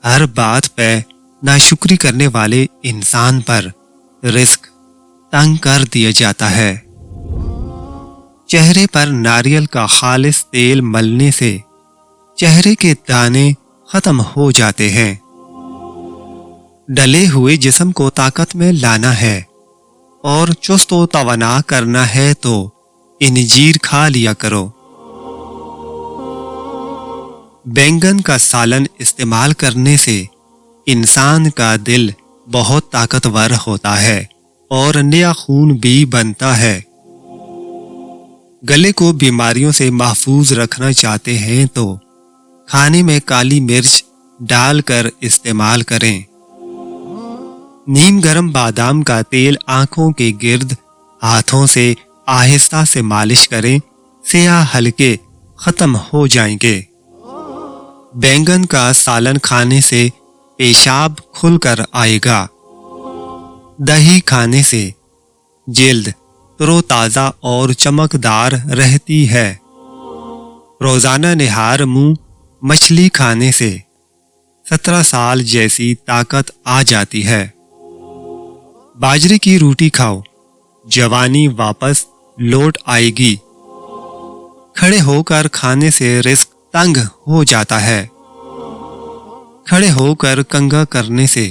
ہر بات پہ ناشکری کرنے والے انسان پر رزق تنگ کر دیا جاتا ہے۔ چہرے پر ناریل کا خالص تیل ملنے سے چہرے کے دانے ختم ہو جاتے ہیں۔ ڈلے ہوئے جسم کو طاقت میں لانا ہے اور چست و توانا کرنا ہے تو انجیر کھا لیا کرو۔ بینگن کا سالن استعمال کرنے سے انسان کا دل بہت طاقتور ہوتا ہے اور نیا خون بھی بنتا ہے۔ گلے کو بیماریوں سے محفوظ رکھنا چاہتے ہیں تو کھانے میں کالی مرچ ڈال کر استعمال کریں۔ نیم گرم بادام کا تیل آنکھوں کے گرد ہاتھوں سے آہستہ سے مالش کریں، سیاہ حلقے ختم ہو جائیں گے۔ بینگن کا سالن کھانے سے پیشاب کھل کر آئے گا۔ دہی کھانے سے جلد ترو تازہ اور چمکدار رہتی ہے۔ روزانہ نہار منہ مچھلی کھانے سے 17 سال جیسی طاقت آ جاتی ہے۔ باجرے کی روٹی کھاؤ، جوانی واپس لوٹ آئے گی۔ کھڑے ہو کر کھانے سے رزق تنگ ہو جاتا ہے۔ کھڑے ہو کر کنگھا کرنے سے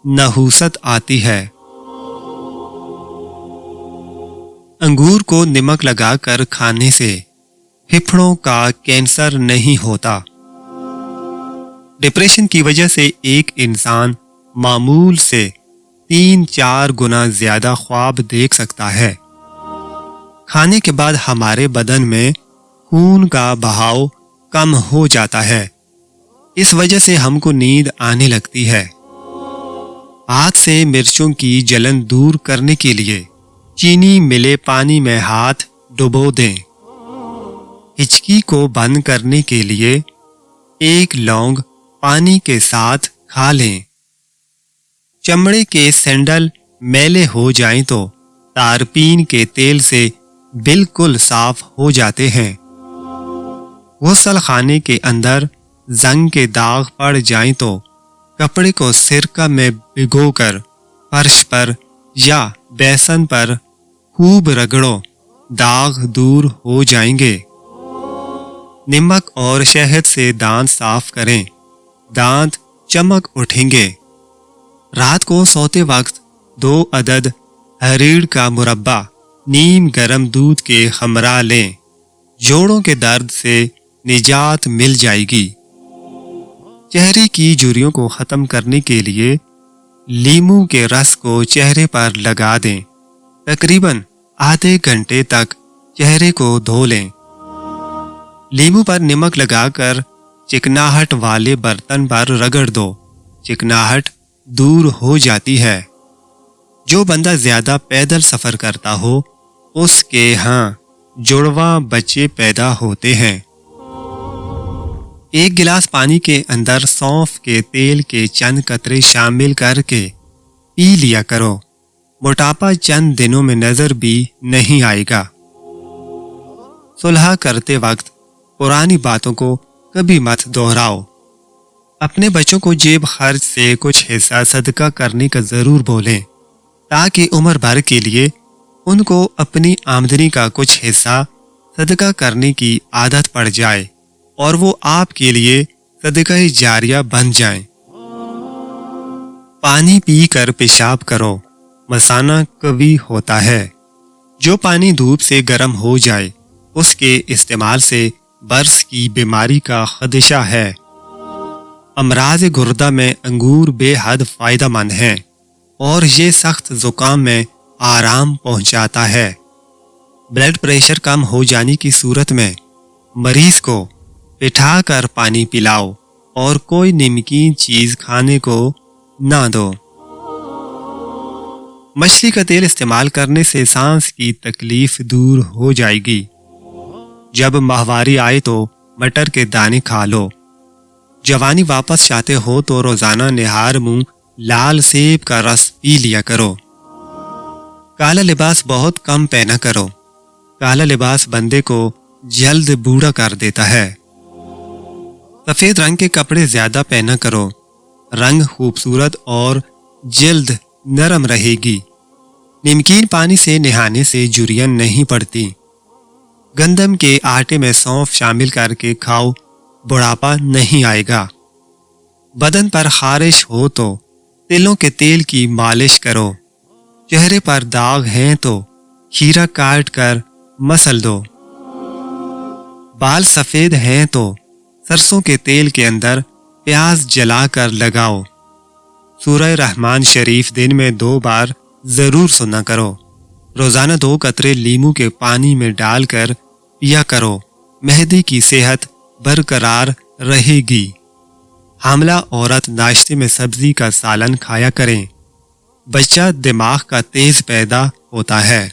نحوست آتی ہے۔ انگور کو نمک لگا کر کھانے سے پھیپھڑوں کا کینسر نہیں ہوتا۔ ڈپریشن کی وجہ سے ایک انسان معمول سے 3-4 گنا زیادہ خواب دیکھ سکتا ہے۔ کھانے کے بعد ہمارے بدن میں خون کا بہاؤ کم ہو جاتا ہے، اس وجہ سے ہم کو نیند آنے لگتی ہے۔ ہاتھ سے مرچوں کی جلن دور کرنے کے لیے چینی ملے پانی میں ہاتھ ڈبو دیں۔ ہچکی کو بند کرنے کے لیے 1 لونگ پانی کے ساتھ کھا لیں۔ چمڑے کے سینڈل میلے ہو جائیں تو تارپین کے تیل سے بالکل صاف ہو جاتے ہیں۔ غسل خانے کے اندر زنگ کے داغ پڑ جائیں تو کپڑے کو سرکہ میں بھگو کر فرش پر یا بیسن پر خوب رگڑو، داغ دور ہو جائیں گے۔ نمک اور شہد سے دانت صاف کریں، دانت چمک اٹھیں گے۔ رات کو سوتے وقت 2 عدد ہریڑ کا مربع نیم گرم دودھ کے ہمراہ لیں، جوڑوں کے درد سے نجات مل جائے گی۔ چہرے کی جھریوں کو ختم کرنے کے لیے لیموں کے رس کو چہرے پر لگا دیں، تقریباً آدھے گھنٹے تک چہرے کو دھو لیں۔ لیموں پر نمک لگا کر چکناہٹ والے برتن پر رگڑ دو، چکناہٹ دور ہو جاتی ہے۔ جو بندہ زیادہ پیدل سفر کرتا ہو اس کے ہاں جڑواں بچے پیدا ہوتے ہیں۔ 1 گلاس پانی کے اندر سونف کے تیل کے چند قطرے شامل کر کے پی لیا کرو، موٹاپا چند دنوں میں نظر بھی نہیں آئے گا۔ صلح کرتے وقت پرانی باتوں کو کبھی مت دہراؤ۔ اپنے بچوں کو جیب خرچ سے کچھ حصہ صدقہ کرنے کا ضرور بولیں، تاکہ عمر بھر کے لیے ان کو اپنی آمدنی کا کچھ حصہ صدقہ کرنے کی عادت پڑ جائے اور وہ آپ کے لیے صدقہ جاریہ بن جائیں۔ پانی پی کر پیشاب کرو، مثانہ قوی ہوتا ہے۔ جو پانی دھوپ سے گرم ہو جائے اس کے استعمال سے برس کی بیماری کا خدشہ ہے۔ امراض گردہ میں انگور بے حد فائدہ مند ہیں اور یہ سخت زکام میں آرام پہنچاتا ہے۔ بلڈ پریشر کم ہو جانے کی صورت میں مریض کو بٹھا کر پانی پلاؤ اور کوئی نمکین چیز کھانے کو نہ دو۔ مچھلی کا تیل استعمال کرنے سے سانس کی تکلیف دور ہو جائے گی۔ جب ماہواری آئے تو مٹر کے دانے کھا لو۔ جوانی واپس چاہتے ہو تو روزانہ نہار منہ لال سیب کا رس پی لیا کرو۔ کالا لباس بہت کم پہنا کرو، کالا لباس بندے کو جلد بوڑھا کر دیتا ہے۔ سفید رنگ کے کپڑے زیادہ پہنا کرو، رنگ خوبصورت اور جلد نرم رہے گی۔ نمکین پانی سے نہانے سے جرین نہیں پڑتی۔ گندم کے آٹے میں سونف شامل کر کے کھاؤ، بڑھاپا نہیں آئے گا۔ بدن پر خارش ہو تو تلوں کے تیل کی مالش کرو۔ چہرے پر داغ ہیں تو کھیرا کاٹ کر مسل دو۔ بال سفید ہیں تو سرسوں کے تیل کے اندر پیاز جلا کر لگاؤ۔ سورہ رحمان شریف دن میں 2 بار ضرور سنا کرو۔ روزانہ 2 قطرے لیمو کے پانی میں ڈال کر پیا کرو۔ مہدی کی صحت برقرار رہے گی۔ حاملہ عورت ناشتے میں سبزی کا سالن کھایا کریں۔ بچہ دماغ کا تیز پیدا ہوتا ہے۔